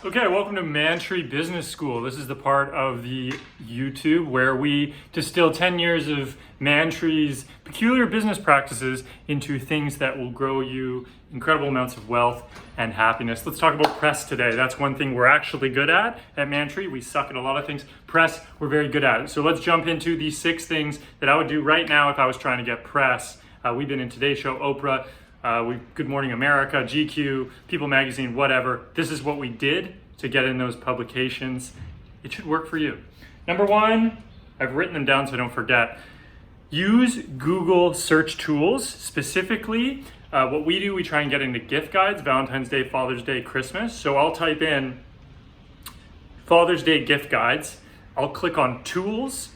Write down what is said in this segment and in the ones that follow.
Okay, welcome to Mantry Business School. This is the part of the YouTube where we distill 10 years of Mantry's peculiar business practices into things that will grow you incredible amounts of wealth and happiness. Let's talk about press today. That's one thing we're actually good at Mantry. We suck at a lot of things. Press, we're very good at it. So let's jump into these 6 things that I would do right now if I was trying to get press. We've been in Today's Show, Oprah, Good Morning America, GQ, People Magazine, whatever. This is what we did to get in those publications. It should work for you. Number 1, I've written them down so I don't forget. Use Google search tools. Specifically, what we do, we try and get into gift guides, Valentine's Day, Father's Day, Christmas. So I'll type in Father's Day gift guides. I'll click on tools.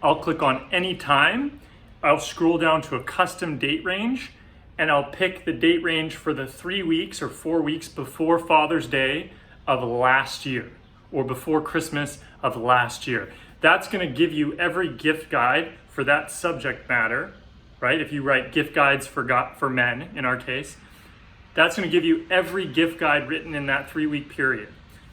I'll click on anytime. I'll scroll down to a custom date range, and I'll pick the date range for the 3 weeks or 4 weeks before Father's Day of last year or before Christmas of last year. That's gonna give you every gift guide for that subject matter, right? If you write gift guides for men, in our case, that's gonna give you every gift guide written in that 3-week period.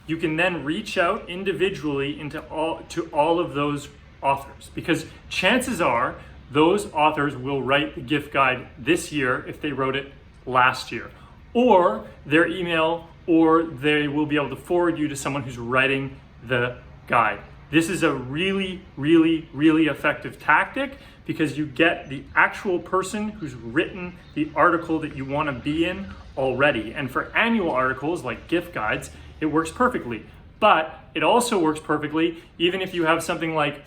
You can then reach out individually to all of those authors, because chances are those authors will write the gift guide this year if they wrote it last year, or their email, or they will be able to forward you to someone who's writing the guide. This is a really, really, really effective tactic because you get the actual person who's written the article that you want to be in already. And for annual articles like gift guides, it works perfectly. But it also works perfectly even if you have something like,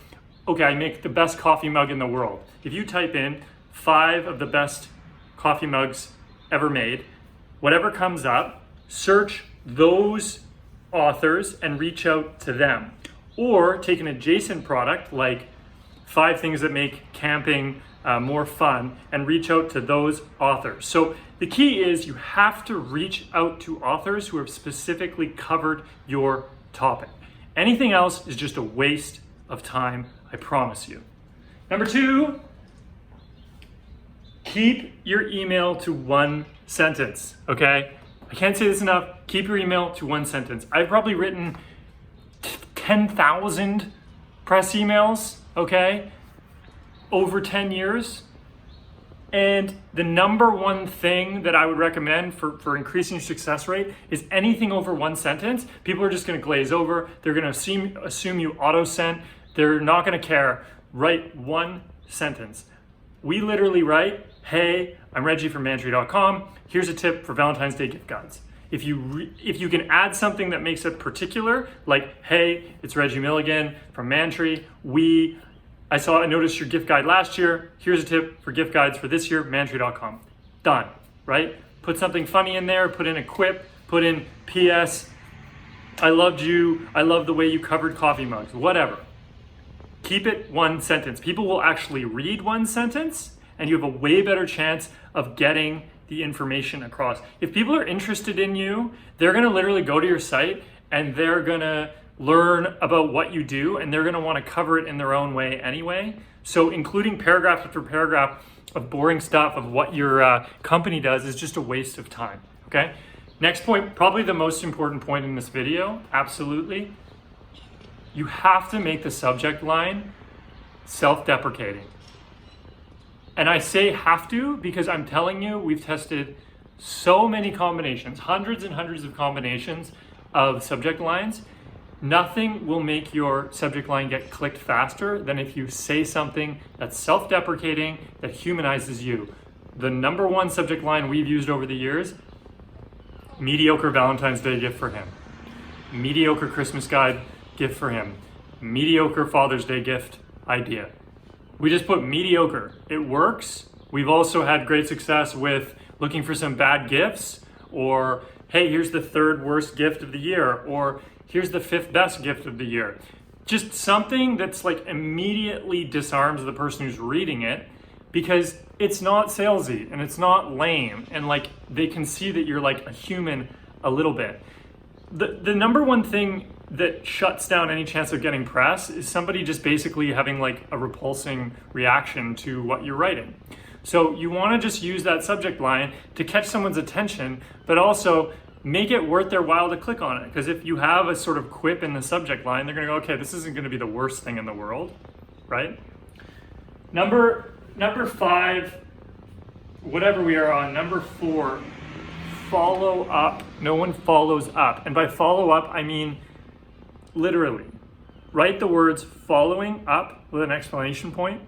okay, I make the best coffee mug in the world. If you type in 5 of the best coffee mugs ever made, whatever comes up, search those authors and reach out to them. Or take an adjacent product like 5 things that make camping more fun and reach out to those authors. So the key is you have to reach out to authors who have specifically covered your topic. Anything else is just a waste of time, I promise you. Number 2, keep your email to 1 sentence, okay? I can't say this enough. Keep your email to 1 sentence. I've probably written 10,000 press emails, okay, over 10 years. And the number 1 thing that I would recommend for increasing your success rate is anything over 1 sentence. People are just gonna glaze over. They're gonna assume you auto-sent. They're not gonna care. Write 1 sentence. We literally write, hey, I'm Reggie from Mantry.com. Here's a tip for Valentine's Day gift guides. If you can add something that makes it particular, like, hey, it's Reggie Milligan from Mantry. I noticed your gift guide last year. Here's a tip for gift guides for this year, Mantry.com. Done, right? Put something funny in there, put in a quip, put in PS, I loved you, I love the way you covered coffee mugs, whatever. Keep it 1 sentence. People will actually read 1 sentence, and you have a way better chance of getting the information across. If people are interested in you, they're gonna literally go to your site and they're gonna learn about what you do, and they're gonna wanna cover it in their own way anyway. So including paragraph after paragraph of boring stuff of what your company does is just a waste of time, okay? Next point, probably the most important point in this video, absolutely. You have to make the subject line self-deprecating. And I say have to because I'm telling you, we've tested so many combinations, hundreds and hundreds of combinations of subject lines. Nothing will make your subject line get clicked faster than if you say something that's self-deprecating, that humanizes you. The number 1 subject line we've used over the years, mediocre Valentine's Day gift for him. Mediocre Christmas guide gift for him. Mediocre Father's Day gift idea. We just put mediocre. It works. We've also had great success with looking for some bad gifts, or hey, here's the 3rd worst gift of the year, or here's the 5th best gift of the year. Just something that's like immediately disarms the person who's reading it, because it's not salesy and it's not lame, and like they can see that you're like a human a little bit. The number 1 thing that shuts down any chance of getting press is somebody just basically having like a repulsing reaction to what you're writing. So you want to just use that subject line to catch someone's attention, but also make it worth their while to click on it. Because if you have a sort of quip in the subject line, they're gonna go, okay, this isn't gonna be the worst thing in the world, right? Number 5, whatever we are on, number 4, follow up. No one follows up. And by follow up, I mean literally. Write the words following up with an exclamation point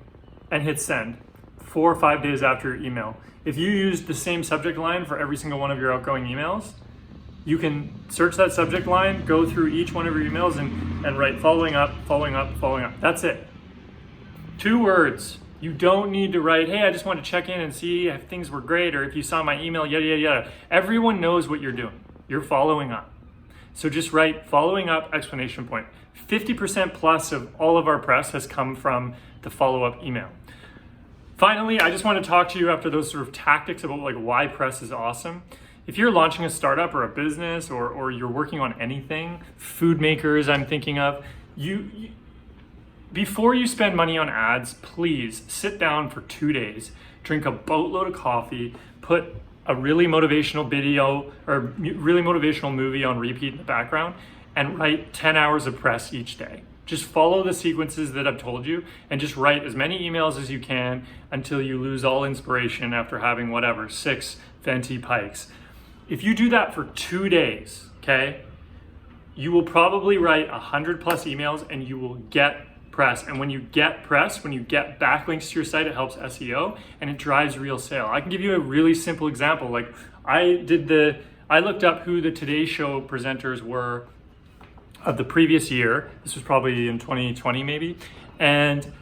and hit send 4 or 5 days after your email. If you use the same subject line for every single one of your outgoing emails, you can search that subject line, go through each one of your emails and write following up, following up, following up. That's it. 2 words. You don't need to write, hey, I just want to check in and see if things were great or if you saw my email, yada, yada, yada. Everyone knows what you're doing. You're following up. So just write following up, exclamation point. 50% plus of all of our press has come from the follow-up email. Finally, I just want to talk to you after those sort of tactics about like why press is awesome. If you're launching a startup or a business or you're working on anything, food makers I'm thinking of, before you spend money on ads, please sit down for 2 days, drink a boatload of coffee, put a really motivational video or really motivational movie on repeat in the background, and write 10 hours of press each day. Just follow the sequences that I've told you and just write as many emails as you can until you lose all inspiration after having whatever, 6 venti pikes. If you do that for 2 days, okay, you will probably write 100 plus emails and you will get press. And when you get press, when you get backlinks to your site, it helps SEO and it drives real sale. I can give you a really simple example. Like I looked up who the Today Show presenters were of the previous year. This was probably in 2020 maybe. And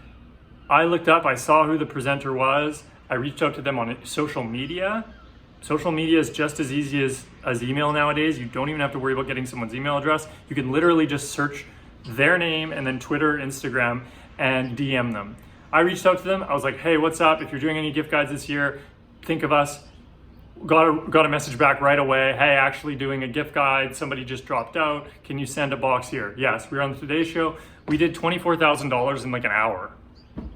I looked up, I saw who the presenter was. I reached out to them on social media. Social media is just as easy as email nowadays. You don't even have to worry about getting someone's email address. You can literally just search their name and then Twitter, Instagram, and DM them. I reached out to them. I was like, hey, what's up? If you're doing any gift guides this year, think of us. Got a message back right away. Hey, actually doing a gift guide. Somebody just dropped out. Can you send a box here? Yes, we were on the Today Show. We did $24,000 in like an hour,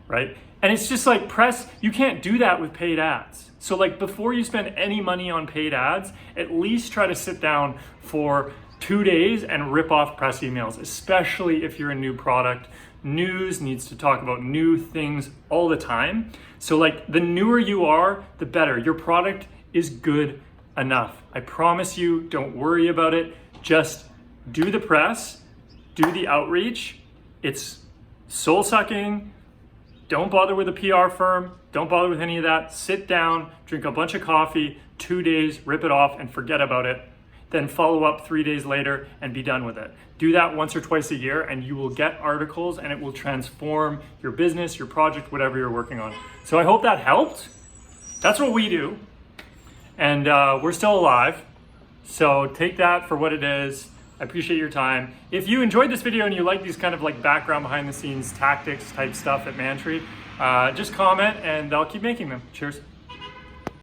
right? And it's just like press, you can't do that with paid ads. So like before you spend any money on paid ads, at least try to sit down for 2 days and rip off press emails, especially if you're a new product. News needs to talk about new things all the time. So like the newer you are, the better. Your product is good enough. I promise you, don't worry about it. Just do the press, do the outreach. It's soul sucking. Don't bother with a PR firm. Don't bother with any of that. Sit down, drink a bunch of coffee, 2 days, rip it off and forget about it. Then follow up 3 days later and be done with it. Do that once or twice a year and you will get articles and it will transform your business, your project, whatever you're working on. So I hope that helped. That's what we do. And we're still alive. So take that for what it is. I appreciate your time. If you enjoyed this video and you like these kind of like background behind the scenes tactics type stuff at Mantry, just comment and I'll keep making them. Cheers.